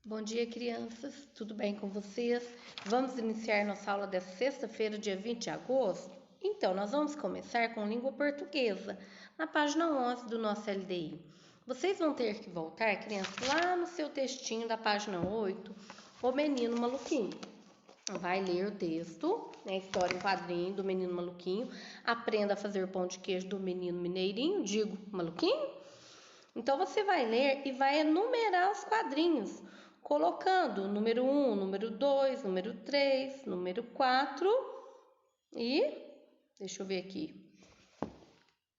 Bom dia, crianças. Tudo bem com vocês? Vamos iniciar nossa aula desta sexta-feira, dia 20 de agosto? Então, nós vamos começar com língua portuguesa, na página 11 do nosso LDI. Vocês vão ter que voltar, crianças, lá no seu textinho da página 8, O Menino Maluquinho. Vai ler o texto, né, história em quadrinho do Menino Maluquinho. Aprenda a fazer pão de queijo do Menino Mineirinho, digo, maluquinho. Então, você vai ler e vai enumerar os quadrinhos, colocando o número 1, número 2, número 3, número 4 e... deixa eu ver aqui.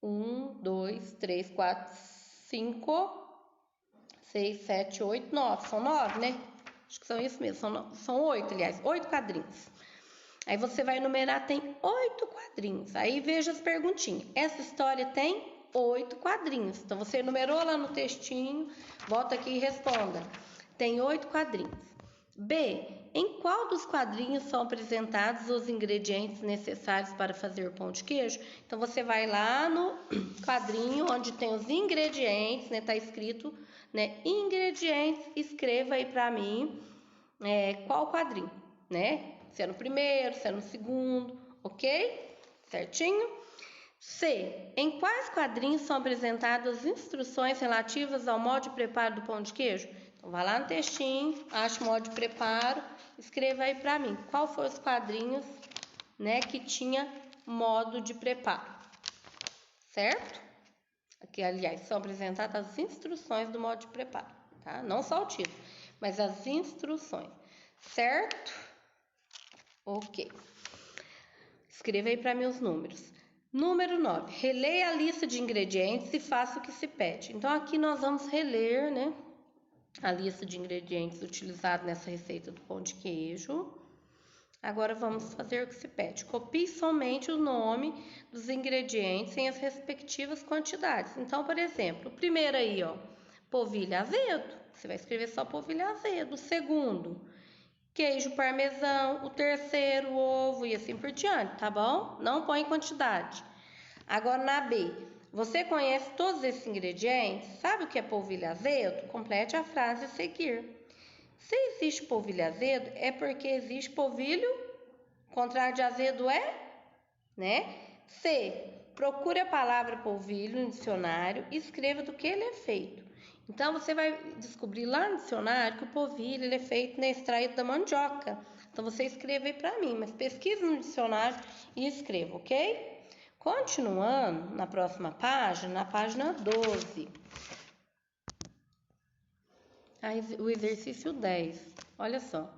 1, 2, 3, 4, 5, 6, 7, 8, 9. São 9, né? Acho que são isso mesmo. São 8, aliás. 8 quadrinhos. Aí você vai enumerar, tem 8 quadrinhos. Aí veja as perguntinhas. Essa história tem 8 quadrinhos. Então, você enumerou lá no textinho, volta aqui e responda. Tem 8 quadrinhos. B. Em qual dos quadrinhos são apresentados os ingredientes necessários para fazer pão de queijo? Então, você vai lá no quadrinho onde tem os ingredientes, né? Tá escrito, né? Ingredientes, escreva aí para mim qual quadrinho, né? Se é no primeiro, se é no segundo, ok? Certinho? C. Em quais quadrinhos são apresentadas as instruções relativas ao modo de preparo do pão de queijo? Então, vai lá no textinho, acha o modo de preparo, escreva aí para mim. Qual foram os quadrinhos, né, que tinha modo de preparo? Certo? Aqui, aliás, são apresentadas as instruções do modo de preparo, tá? Não só o título, mas as instruções. Certo? Ok. Escreva aí para mim os números. Número 9. Releia a lista de ingredientes e faça o que se pede. Então, aqui nós vamos reler, né, a lista de ingredientes utilizados nessa receita do pão de queijo. Agora, vamos fazer o que se pede. Copie somente o nome dos ingredientes em as respectivas quantidades. Então, por exemplo, o primeiro aí, ó, polvilho azedo. Você vai escrever só polvilho azedo. O segundo, queijo parmesão, o terceiro, ovo e assim por diante, tá bom? Não põe quantidade. Agora na B, você conhece todos esses ingredientes? Sabe o que é polvilho azedo? Complete a frase a seguir. Se existe polvilho azedo, é porque existe polvilho, contrário de azedo é, né? C, procure a palavra polvilho no dicionário e escreva do que ele é feito. Então, você vai descobrir lá no dicionário que o polvilho ele é feito, né, extraído da mandioca. Então, você escreve aí para mim, mas pesquise no dicionário e escreva, ok? Continuando, na próxima página, na página 12. O exercício 10. Olha só.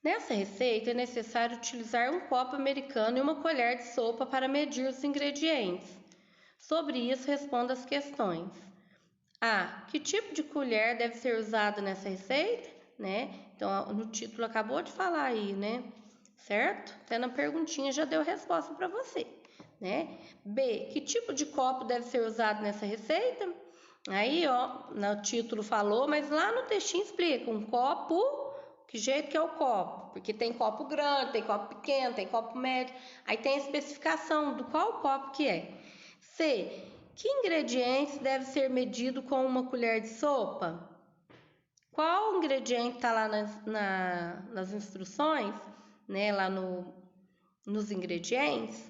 Nessa receita é necessário utilizar um copo americano e uma colher de sopa para medir os ingredientes. Sobre isso, responda as questões. A. Que tipo de colher deve ser usada nessa receita? Né? Então, no título acabou de falar aí, né? Certo? Até na perguntinha já deu a resposta para você, né? B. Que tipo de copo deve ser usado nessa receita? Aí, ó, no título falou, mas lá no textinho explica. Um copo, que jeito que é o copo? Porque tem copo grande, tem copo pequeno, tem copo médio. Aí tem a especificação do qual copo que é. C. Que ingredientes deve ser medido com uma colher de sopa? Qual ingrediente está lá nas instruções, né, lá nos ingredientes,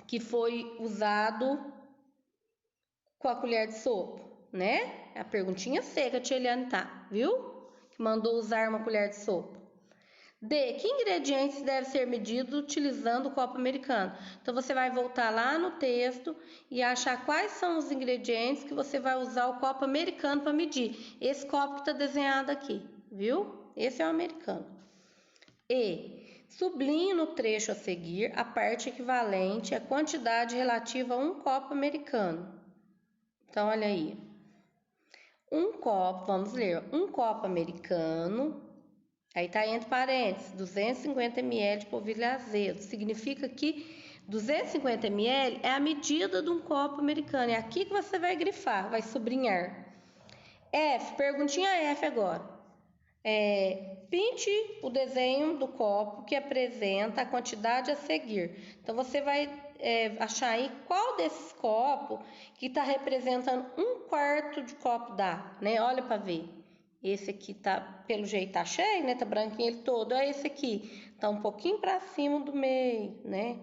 que foi usado com a colher de sopa, né? A perguntinha seca, tia Eliane, tá, viu? Que mandou usar uma colher de sopa. D. Que ingredientes deve ser medido utilizando o copo americano? Então, você vai voltar lá no texto e achar quais são os ingredientes que você vai usar o copo americano para medir. Esse copo que está desenhado aqui, viu? Esse é o americano. E. Sublinhe no trecho a seguir a parte equivalente à quantidade relativa a um copo americano. Então, olha aí. Um copo, vamos ler. Um copo americano... Aí tá entre parênteses, 250 ml de polvilho azedo. Significa que 250 ml é a medida de um copo americano. É aqui que você vai grifar, vai sublinhar. F, perguntinha F agora. Pinte o desenho do copo que apresenta a quantidade a seguir. Então, você vai achar aí qual desses copos que está representando 1/4 de copo d'água, né? Olha para ver. Esse aqui tá, pelo jeito tá cheio, né? Tá branquinho ele todo. Olha esse aqui, tá um pouquinho para cima do meio, né?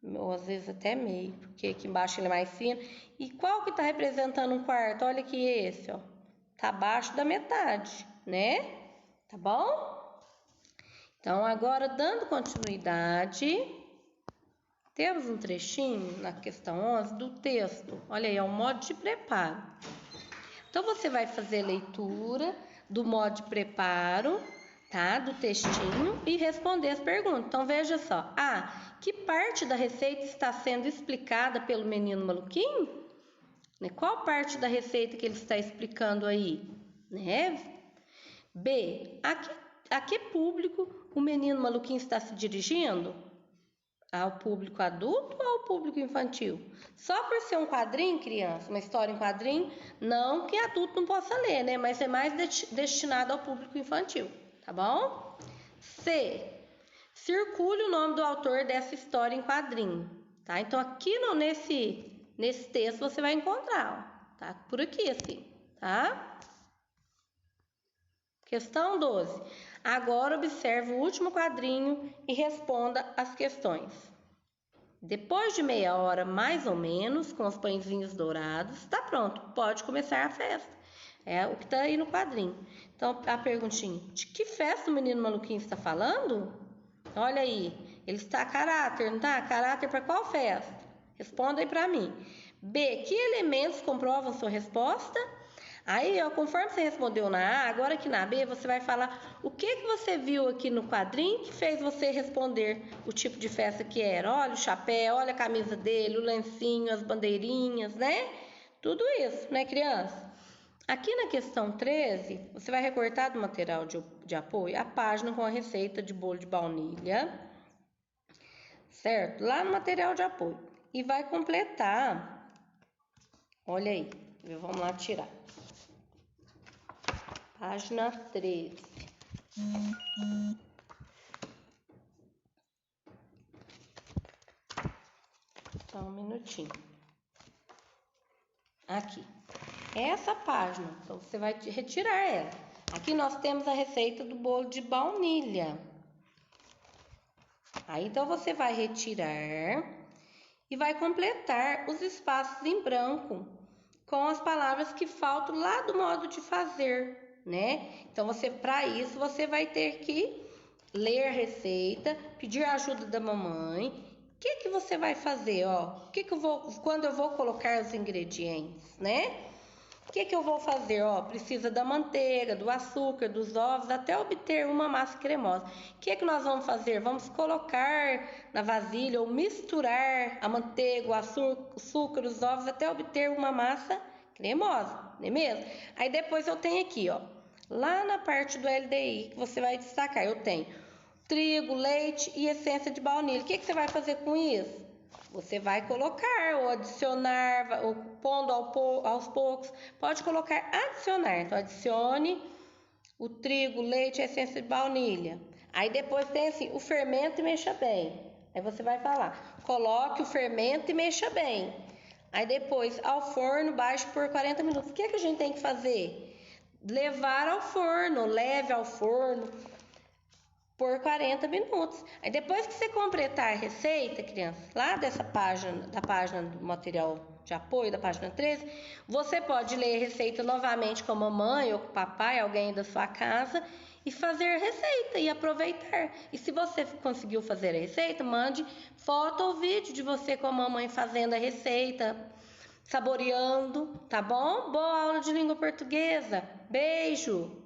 Ou às vezes até meio, porque aqui embaixo ele é mais fino. E qual que tá representando 1/4? Olha aqui esse, ó. Tá abaixo da metade, né? Tá bom? Então, agora, dando continuidade, temos um trechinho na questão 11 do texto. Olha aí, é o modo de preparo. Então, você vai fazer a leitura do modo de preparo, tá? Do textinho e responder as perguntas. Então, veja só. Que parte da receita está sendo explicada pelo menino maluquinho? Qual parte da receita que ele está explicando aí? Né? B. A que público o menino maluquinho está se dirigindo? Ao público adulto ou ao público infantil? Só por ser um quadrinho, criança, uma história em quadrinho, não que adulto não possa ler, né? Mas é mais destinado ao público infantil, tá bom? C. Circule o nome do autor dessa história em quadrinho, tá? Então, aqui nesse texto você vai encontrar, ó, tá? Por aqui, assim, tá? Questão 12. Agora observe o último quadrinho e responda as questões. Depois de meia hora, mais ou menos, com os pãezinhos dourados, está pronto, pode começar a festa. É o que está aí no quadrinho. Então, a perguntinha, de que festa o menino maluquinho está falando? Olha aí, ele está a caráter, não está? Caráter para qual festa? Responda aí para mim. B, que elementos comprovam sua resposta? Aí, ó, conforme você respondeu na A, agora aqui na B, você vai falar o que você viu aqui no quadrinho que fez você responder o tipo de festa que era. Olha o chapéu, olha a camisa dele, o lencinho, as bandeirinhas, né? Tudo isso, né, criança? Aqui na questão 13, você vai recortar do material de apoio a página com a receita de bolo de baunilha, certo? Lá no material de apoio. E vai completar, olha aí, vamos lá tirar. Página 13. Só um minutinho. Aqui. Essa página, então você vai retirar ela. Aqui nós temos a receita do bolo de baunilha. Aí então você vai retirar e vai completar os espaços em branco com as palavras que faltam lá do modo de fazer, né? Então para isso você vai ter que ler a receita, pedir a ajuda da mamãe. O que você vai fazer, ó? Quando eu vou colocar os ingredientes, né? O que eu vou fazer? Ó, precisa da manteiga, do açúcar, dos ovos, até obter uma massa cremosa. O que nós vamos fazer? Vamos colocar na vasilha ou misturar a manteiga, o açúcar, os ovos, até obter uma massa cremosa, não é mesmo? Aí depois eu tenho aqui, ó, lá na parte do LDI, que você vai destacar, eu tenho trigo, leite e essência de baunilha. O que você vai fazer com isso? Você vai colocar ou adicionar, ou pondo aos poucos. Pode colocar adicionar. Então, adicione o trigo, leite e a essência de baunilha. Aí depois tem assim, o fermento e mexa bem. Aí você vai falar, coloque o fermento e mexa bem. Aí depois, ao forno, baixe por 40 minutos. O que a gente tem que fazer? Levar ao forno, leve ao forno por 40 minutos. Aí depois que você completar a receita, criança, lá dessa página, da página do material de apoio, da página 13, você pode ler a receita novamente com a mamãe ou com o papai, alguém da sua casa, e fazer a receita e aproveitar. E se você conseguiu fazer a receita, mande foto ou vídeo de você com a mamãe fazendo a receita, saboreando, tá bom? Boa aula de língua portuguesa. Beijo!